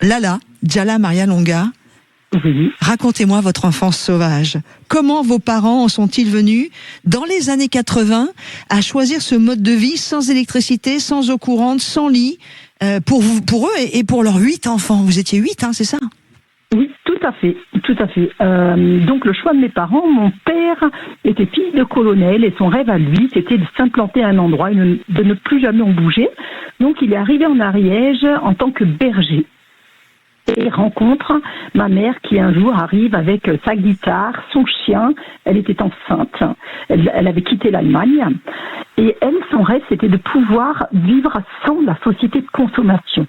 Lala, Djala Maria Longa. Oui. Racontez-moi votre enfance sauvage. Comment vos parents en sont-ils venus, dans les années 80, à choisir ce mode de vie sans électricité, sans eau courante, sans lit, pour eux et pour leurs 8 enfants? Vous étiez 8, c'est ça? Oui, tout à fait, tout à fait. Donc le choix de mes parents, mon père était fils de colonel et son rêve à lui, c'était de s'implanter à un endroit et de ne plus jamais en bouger. Donc il est arrivé en Ariège en tant que berger. Et il rencontre ma mère qui un jour arrive avec sa guitare, son chien, elle était enceinte, elle avait quitté l'Allemagne. Et elle, son rêve, c'était de pouvoir vivre sans la société de consommation.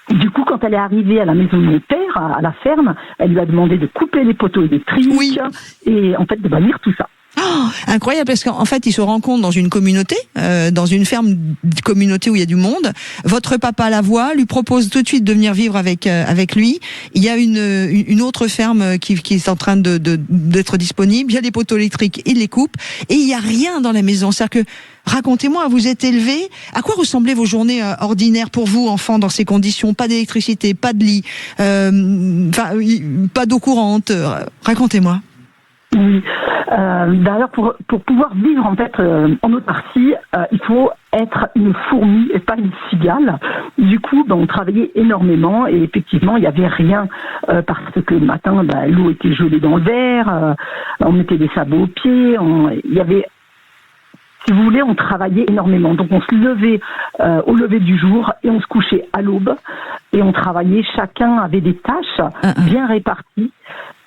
Du coup, quand elle est arrivée à la maison de mon père, à la ferme, elle lui a demandé de couper les poteaux électriques et en fait de bannir tout ça. Oh, incroyable, parce qu'en fait, ils se rencontrent dans une communauté, dans une ferme communauté où il y a du monde. Votre papa la voit, lui propose tout de suite de venir vivre avec lui. Il y a une autre ferme qui est en train d'être disponible. Il y a des poteaux électriques, il les coupe et il y a rien dans la maison. C'est-à-dire que racontez-moi, vous êtes élevé. À quoi ressemblaient vos journées ordinaires pour vous, enfants, dans ces conditions? Pas d'électricité, pas de lit, pas d'eau courante. Racontez-moi. Oui. D'ailleurs, pour pouvoir vivre en fait en autarcie, il faut être une fourmi et pas une cigale. Du coup, on travaillait énormément et effectivement, il n'y avait rien parce que le matin, l'eau était gelée dans le verre, on mettait des sabots aux pieds, il y avait... Si vous voulez, on travaillait énormément. Donc on se levait au lever du jour et on se couchait à l'aube et on travaillait. Chacun avait des tâches bien réparties.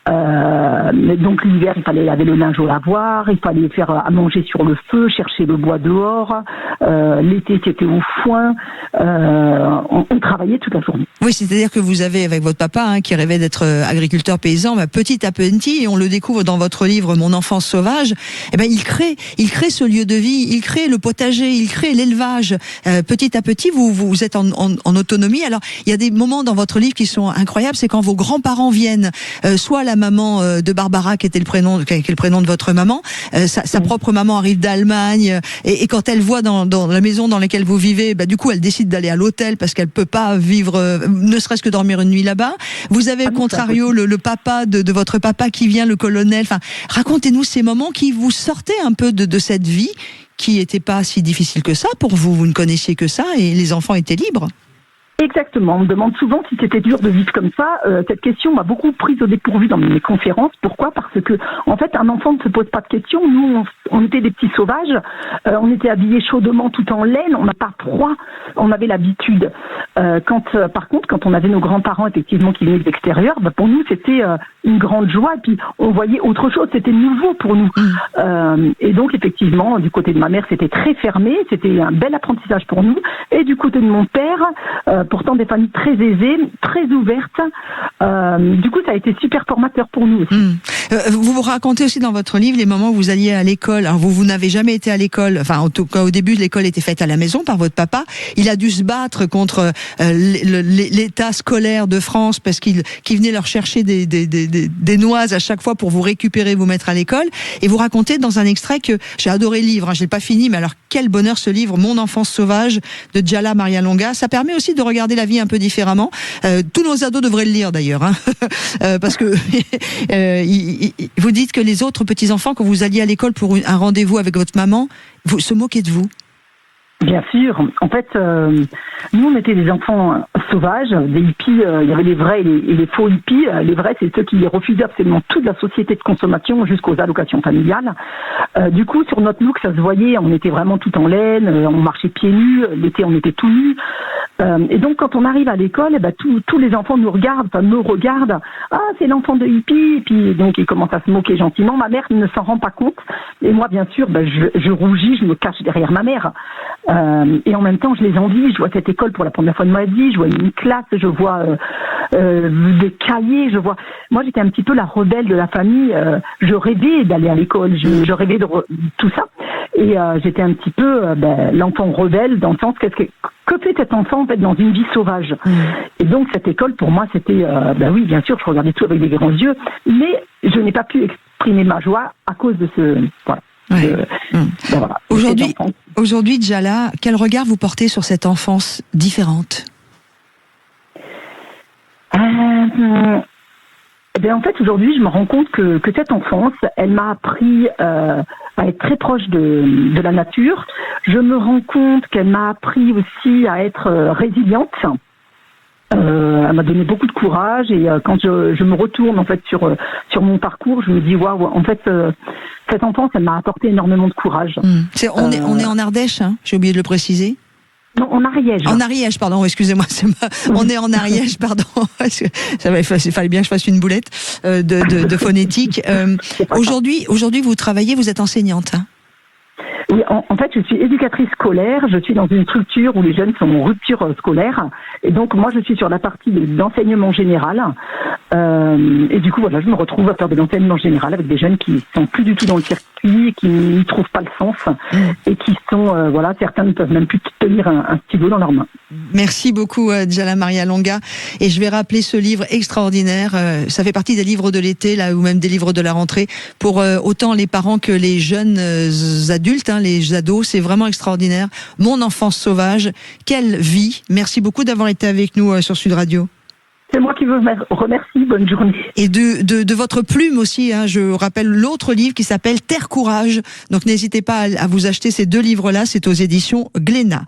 Donc l'hiver, il fallait laver le linge au lavoir, il fallait faire à manger sur le feu, chercher le bois dehors. L'été, c'était au foin. On travaillait toute la journée. Oui, c'est-à-dire que vous avez, avec votre papa, qui rêvait d'être agriculteur paysan, petit à petit, et on le découvre dans votre livre Mon enfance sauvage, il crée ce lieu de vie, il crée le potager, il crée l'élevage. Petit à petit, vous êtes en autonomie. Alors, il y a des moments dans votre livre qui sont incroyables, c'est quand vos grands-parents viennent, soit la maman de Barbara, qui est le prénom de votre maman, sa propre maman arrive d'Allemagne, et quand elle voit dans la maison dans laquelle vous vivez, du coup, elle décide d'aller à l'hôtel parce qu'elle peut pas vivre, ne serait-ce que dormir une nuit là-bas. Vous avez au contrario le papa de votre papa qui vient, le colonel. Enfin, racontez-nous ces moments qui vous sortaient un peu de cette vie qui était pas si difficile que ça pour vous. Vous ne connaissiez que ça et les enfants étaient libres. Exactement. On me demande souvent si c'était dur de vivre comme ça. Cette question m'a beaucoup prise au dépourvu dans mes conférences. Pourquoi ? Parce que, en fait, un enfant ne se pose pas de questions. Nous, on était des petits sauvages. On était habillés chaudement tout en laine. On n'a pas froid. On avait l'habitude. Par contre, quand on avait nos grands-parents, effectivement, qui venaient de l'extérieur, pour nous, c'était une grande joie. Et puis, on voyait autre chose. C'était nouveau pour nous. Et donc, effectivement, du côté de ma mère, c'était très fermé. C'était un bel apprentissage pour nous. Et du côté de mon père, pourtant des familles très aisées, très ouvertes. Du coup, ça a été super formateur pour nous aussi. Vous racontez aussi dans votre livre les moments où vous alliez à l'école. Alors vous n'avez jamais été à l'école. Enfin, en tout cas, au début, l'école était faite à la maison par votre papa. Il a dû se battre contre l'état scolaire de France parce qu'il venait leur chercher des noises à chaque fois pour vous récupérer, vous mettre à l'école. Et vous racontez dans un extrait que j'ai adoré le livre. Je l'ai pas fini, mais alors quel bonheur ce livre, Mon enfance sauvage de Djala Maria Longa. Ça permet aussi de regarder la vie un peu différemment. Tous nos ados devraient le lire d'ailleurs, parce que vous dites que les autres petits-enfants, quand vous alliez à l'école pour un rendez-vous avec votre maman, vous se moquaient de vous. Bien sûr. En fait, nous, on était des enfants sauvages, des hippies. Il y avait les vrais et les faux hippies. Les vrais, c'est ceux qui refusaient absolument toute la société de consommation jusqu'aux allocations familiales. Du coup, sur notre look, ça se voyait. On était vraiment tout en laine. On marchait pieds nus. L'été, on était tout nus. Et donc, quand on arrive à l'école, tous les enfants nous regardent. Ah, c'est l'enfant de hippie. Et puis, donc, ils commencent à se moquer gentiment. Ma mère ne s'en rend pas compte. Et moi, bien sûr, je rougis, je me cache derrière ma mère. Et en même temps, je les envie. Je vois cette école pour la première fois de ma vie. Je vois une classe. Je vois des cahiers. Moi, j'étais un petit peu la rebelle de la famille. Je rêvais d'aller à l'école. Je rêvais de tout ça. Et j'étais un petit peu l'enfant rebelle dans le sens que fait cet enfant en fait dans une vie sauvage. Et donc cette école pour moi c'était oui bien sûr je regardais tout avec des grands yeux, mais je n'ai pas pu exprimer ma joie à cause de ce voilà. Voilà. Aujourd'hui, Djala, quel regard vous portez sur cette enfance différente ? bien, en fait, aujourd'hui, je me rends compte que cette enfance, elle m'a appris à être très proche de la nature. Je me rends compte qu'elle m'a appris aussi à être résiliente. Elle m'a donné beaucoup de courage et quand je me retourne en fait sur mon parcours, je me dis waouh, en fait cette enfance, elle m'a apporté énormément de courage. On est en Ardèche, hein, j'ai oublié de le préciser. Non, en Ariège. En Ariège, pardon, excusez-moi, on est en Ariège, pardon. Il fallait bien que je fasse une boulette de phonétique. Aujourd'hui, vous travaillez, vous êtes enseignante. Hein. Oui, en fait, je suis éducatrice scolaire. Je suis dans une structure où les jeunes sont en rupture scolaire. Et donc, moi, je suis sur la partie d'enseignement général. Et du coup, voilà, je me retrouve à faire de l'enseignement général avec des jeunes qui sont plus du tout dans le circuit, qui n'y trouvent pas le sens et qui sont, voilà, certains ne peuvent même plus tenir un stylo dans leurs mains. Merci beaucoup, Djala Maria Longa. Et je vais rappeler ce livre extraordinaire. Ça fait partie des livres de l'été, là, ou même des livres de la rentrée, pour autant les parents que les jeunes adultes, hein, les ados. C'est vraiment extraordinaire. Mon enfance sauvage. Quelle vie. Merci beaucoup d'avoir été avec nous sur Sud Radio. C'est moi qui vous remercie. Bonne journée. Et de votre plume aussi. Hein, je rappelle l'autre livre qui s'appelle Terre Courage. Donc n'hésitez pas à vous acheter ces 2 livres-là. C'est aux éditions Glénat.